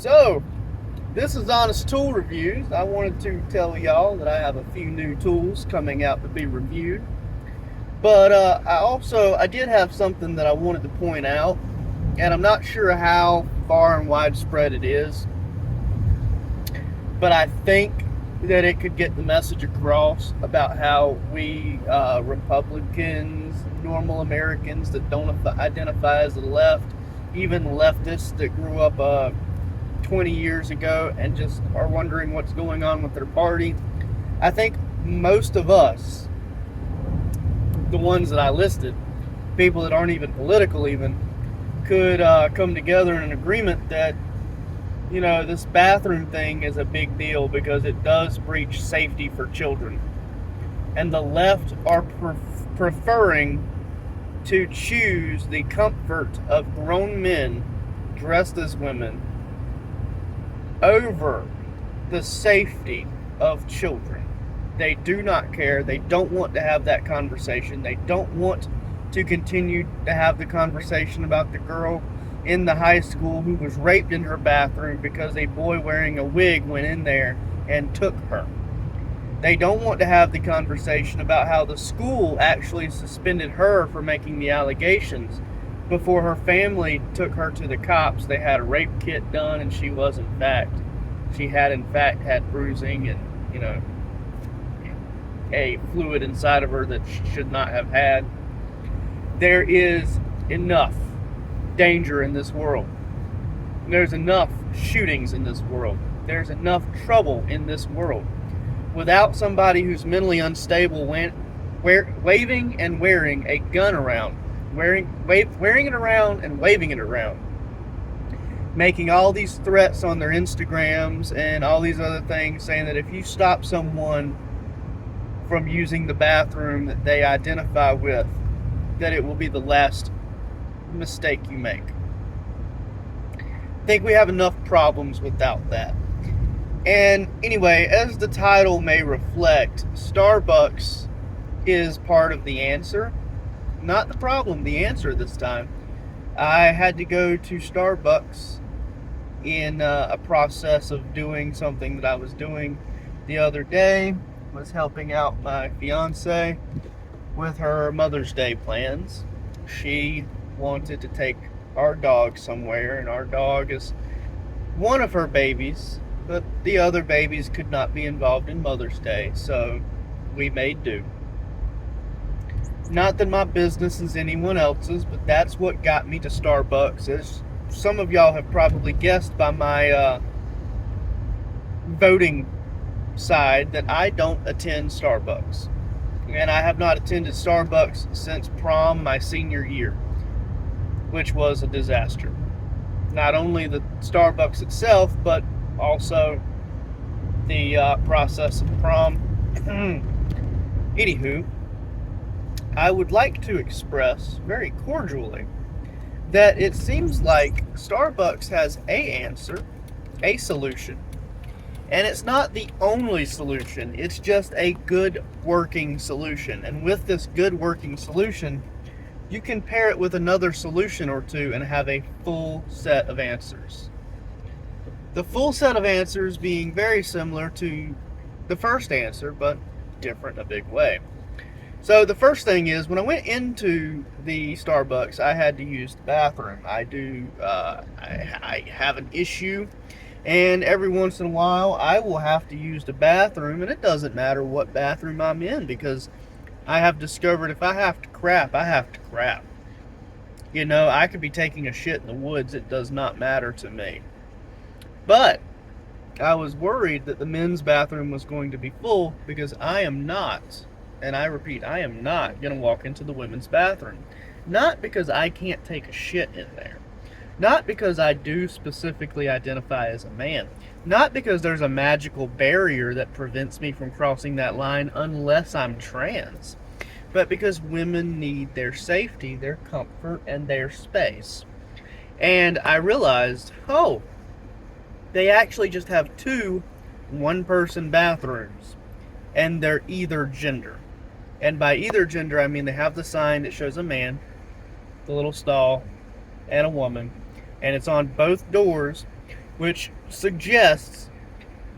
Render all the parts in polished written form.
So, this is Honest Tool Reviews. I wanted to tell y'all that I have a few new tools coming out to be reviewed. But I did have something that I wanted to point out, and I'm not sure how far and widespread it is, but I think that it could get the message across about how we Republicans, normal Americans that don't identify as the left, even leftists that grew up 20 years ago and just are wondering what's going on with their party. I think most of us, the ones that I listed, people that aren't even political even, could come together in an agreement that, this bathroom thing is a big deal because it does breach safety for children. And the left are preferring to choose the comfort of grown men dressed as women over the safety of children. They do not care. They don't want to have that conversation. They don't want to continue to have the conversation about the girl in the high school who was raped in her bathroom because a boy wearing a wig went in there and took her. They don't want to have the conversation about how the school actually suspended her for making the allegations before her family took her to the cops. They had a rape kit done, and she had in fact had bruising and, a fluid inside of her that she should not have had. There is enough danger in this world. There's enough shootings in this world. There's enough trouble in this world without somebody who's mentally unstable waving and wearing a gun around, wearing it around and waving it around, making all these threats on their Instagrams and all these other things, saying that if you stop someone from using the bathroom that they identify with, that it will be the last mistake you make. I think we have enough problems without that. And anyway, as the title may reflect, Starbucks is part of the answer, not the problem, the answer this time. I had to go to Starbucks in a process of doing something that I was doing the other day. Was helping out my fiance with her Mother's Day plans. She wanted to take our dog somewhere, and our dog is one of her babies, but the other babies could not be involved in Mother's Day, so we made do. Not that my business is anyone else's, but that's what got me to Starbucks. As some of y'all have probably guessed by my voting side, that I don't attend Starbucks. And I have not attended Starbucks since prom my senior year, which was a disaster. Not only the Starbucks itself, but also the process of prom. Anywho, I would like to express very cordially that it seems like Starbucks has a answer, a solution. And it's not the only solution, it's just a good working solution. And with this good working solution, you can pair it with another solution or two and have a full set of answers. The full set of answers being very similar to the first answer, but different in a big way. So the first thing is, when I went into the Starbucks, I had to use the bathroom. I have an issue, and every once in a while I will have to use the bathroom, and it doesn't matter what bathroom I'm in, because I have discovered if I have to crap, I have to crap. I could be taking a shit in the woods, it does not matter to me. But I was worried that the men's bathroom was going to be full, because I am not, and I repeat, I am not going to walk into the women's bathroom. Not because I can't take a shit in there. Not because I do specifically identify as a man. Not because there's a magical barrier that prevents me from crossing that line unless I'm trans. But because women need their safety, their comfort, and their space. And I realized, they actually just have two one-person bathrooms. And they're either gender. And by either gender, I mean they have the sign that shows a man, the little stall, and a woman. And it's on both doors. which suggests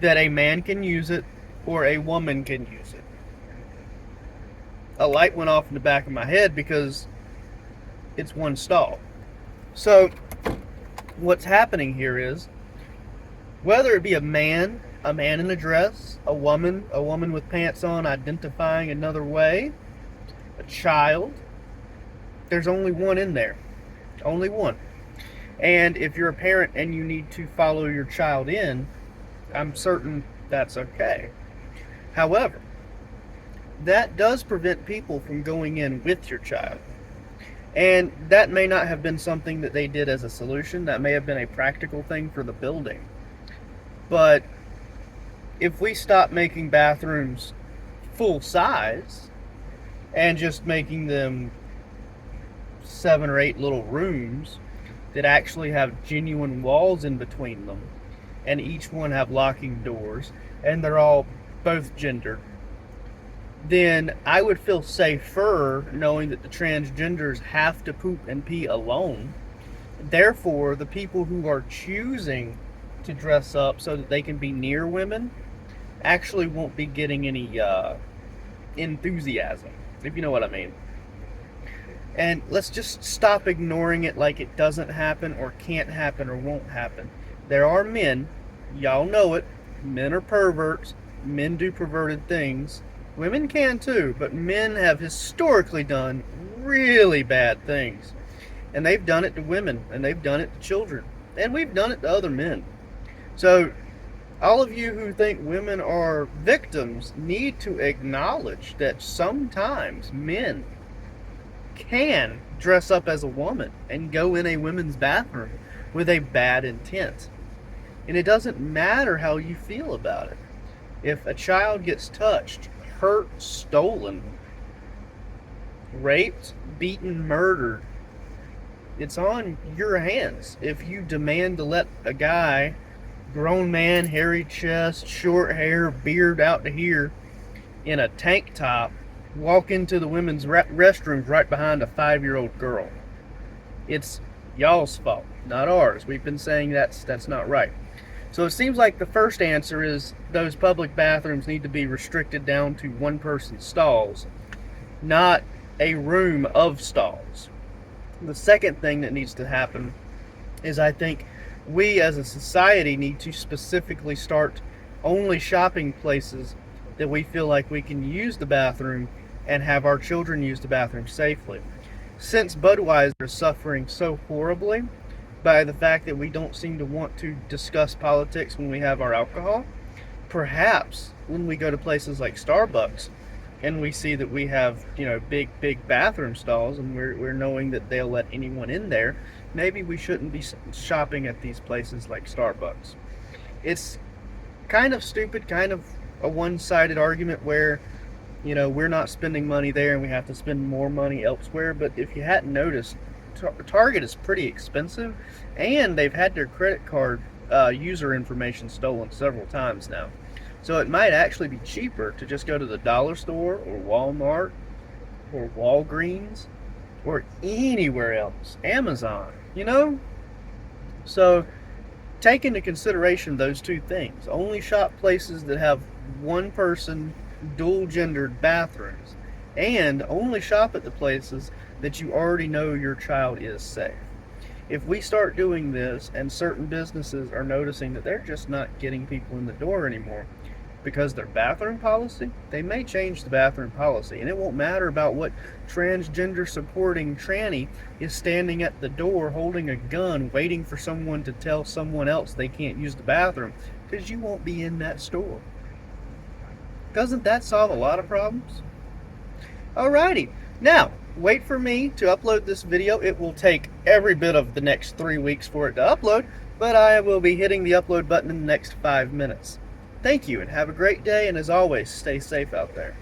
that a man can use it or a woman can use it. A light went off in the back of my head because it's one stall. So what's happening here is, whether it be a man in a dress, a woman with pants on identifying another way, a child, there's only one in there. Only one. And if you're a parent and you need to follow your child in, I'm certain that's okay. However, that does prevent people from going in with your child. And that may not have been something that they did as a solution. That may have been a practical thing for the building. But if we stop making bathrooms full size and just making them 7 or 8 little rooms that actually have genuine walls in between them, and each one have locking doors, and they're all both gendered, then I would feel safer knowing that the transgenders have to poop and pee alone. Therefore, the people who are choosing to dress up so that they can be near women actually won't be getting any enthusiasm, if you know what I mean. And let's just stop ignoring it like it doesn't happen or can't happen or won't happen. There are men, y'all know it, men are perverts, men do perverted things. Women can too, but men have historically done really bad things. And they've done it to women, and they've done it to children, and we've done it to other men. So all of you who think women are victims need to acknowledge that sometimes men can dress up as a woman and go in a women's bathroom with a bad intent. And it doesn't matter how you feel about it. If a child gets touched, hurt, stolen, raped, beaten, murdered, it's on your hands. If you demand to let a guy, grown man, hairy chest, short hair, beard out to here, in a tank top, walk into the women's restrooms right behind a 5-year-old girl, it's y'all's fault, not ours. We've been saying that's not right. So it seems like the first answer is those public bathrooms need to be restricted down to one-person stalls, not a room of stalls. The second thing that needs to happen is, I think we as a society need to specifically start only shopping places that we feel like we can use the bathroom and have our children use the bathroom safely. Since Budweiser is suffering so horribly by the fact that we don't seem to want to discuss politics when we have our alcohol, perhaps when we go to places like Starbucks and we see that we have, big bathroom stalls, and we're knowing that they'll let anyone in there, maybe we shouldn't be shopping at these places like Starbucks. It's kind of stupid, kind of a one-sided argument where, we're not spending money there and we have to spend more money elsewhere. But if you hadn't noticed, Target is pretty expensive, and they've had their credit card user information stolen several times now. So it might actually be cheaper to just go to the dollar store or Walmart or Walgreens or anywhere else, Amazon, So take into consideration those two things. Only shop places that have one person, dual gendered bathrooms, and only shop at the places that you already know your child is safe. If we start doing this and certain businesses are noticing that they're just not getting people in the door anymore because their bathroom policy, they may change the bathroom policy. And it won't matter about what transgender supporting tranny is standing at the door holding a gun waiting for someone to tell someone else they can't use the bathroom, because you won't be in that store. Doesn't that solve a lot of problems? Alrighty, now wait for me to upload this video. It will take every bit of the next 3 weeks for it to upload, but I will be hitting the upload button in the next 5 minutes. Thank you, and have a great day, and as always, stay safe out there.